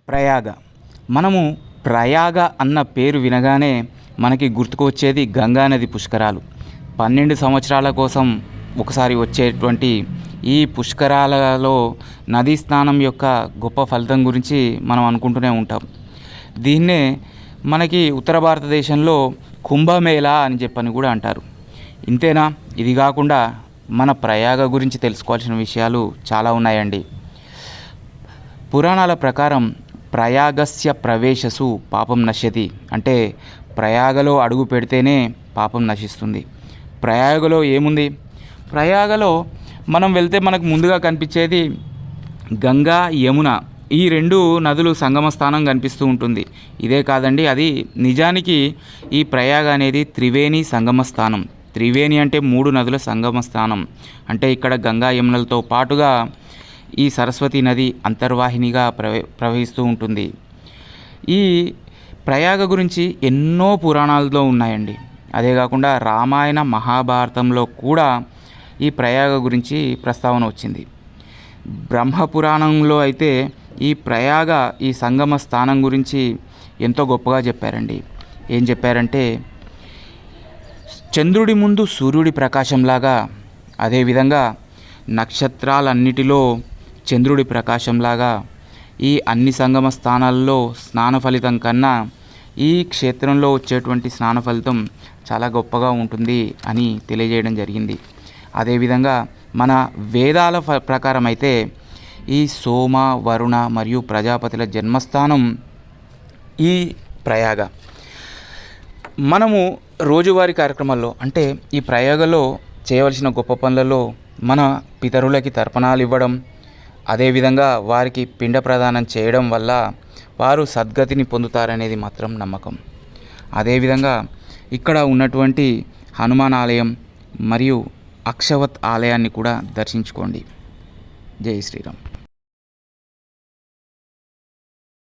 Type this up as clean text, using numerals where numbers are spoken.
ప్రయాగ. మనము ప్రయాగ అన్న పేరు వినగానే మనకి గుర్తుకు వచ్చేది గంగానది పుష్కరాలు. 12 సంవత్సరాల కోసం ఒకసారి వచ్చేటువంటి ఈ పుష్కరాలలో నదీ స్నానం యొక్క గొప్ప ఫలితం గురించి మనం అనుకుంటూనే ఉంటాం. దీన్నే మనకి ఉత్తర భారతదేశంలో కుంభమేళా అని చెప్పని కూడా అంటారు. ఇంతేనా? ఇది కాకుండా మన ప్రయాగ గురించి తెలుసుకోవాల్సిన విషయాలు చాలా ఉన్నాయండి. పురాణాల ప్రకారం ప్రయాగస్య ప్రవేశసు పాపం నశ్యతి, అంటే ప్రయాగలో అడుగు పెడితేనే పాపం నశిస్తుంది. ప్రయాగలో ఏముంది? ప్రయాగలో మనం వెళ్తే మనకు ముందుగా కనిపించేది గంగా, యమున, ఈ 2 నదులు సంగమ స్థానం కనిపిస్తూ ఉంటుంది. ఇదే కాదండి, అది నిజానికి ఈ ప్రయాగ అనేది త్రివేణి సంగమ స్థానం. త్రివేణి అంటే 3 నదుల సంగమ స్థానం. అంటే ఇక్కడ గంగా యమునలతో పాటుగా ఈ సరస్వతి నది అంతర్వాహినిగా ప్రవహిస్తూ ఉంటుంది. ఈ ప్రయాగ గురించి ఎన్నో పురాణాల్లో ఉన్నాయండి. అదే కాకుండా రామాయణ మహాభారతంలో కూడా ఈ ప్రయాగ గురించి ప్రస్తావన వచ్చింది. బ్రహ్మపురాణంలో అయితే ఈ ప్రయాగ, ఈ సంగమ స్థానం గురించి ఎంతో గొప్పగా చెప్పారండి. ఏం చెప్పారంటే, చంద్రుడి ముందు సూర్యుడి ప్రకాశంలాగా, అదేవిధంగా నక్షత్రాలన్నిటిలో చంద్రుడి ప్రకాశంలాగా ఈ అన్ని సంగమ స్థానాల్లో స్నాన ఫలితం కన్నా ఈ క్షేత్రంలో వచ్చేటువంటి స్నాన ఫలితం చాలా గొప్పగా ఉంటుంది అని తెలియజేయడం జరిగింది. అదేవిధంగా మన వేదాల ప్రకారం అయితే ఈ సోమ, వరుణ మరియు ప్రజాపతుల జన్మస్థానం ఈ ప్రయాగ. మనము రోజువారీ కార్యక్రమాల్లో, అంటే ఈ ప్రయాగలో చేయవలసిన గొప్ప పనులలో మన పితరులకి తర్పణాలు ఇవ్వడం, అదేవిధంగా వారికి పిండ ప్రదానం చేయడం వల్ల వారు సద్గతిని పొందుతారనేది మాత్రం నమ్మకం. అదేవిధంగా ఇక్కడ ఉన్నటువంటి హనుమాన్ ఆలయం మరియు అక్షవత్ ఆలయాన్ని కూడా దర్శించుకోండి. జై శ్రీరామ్.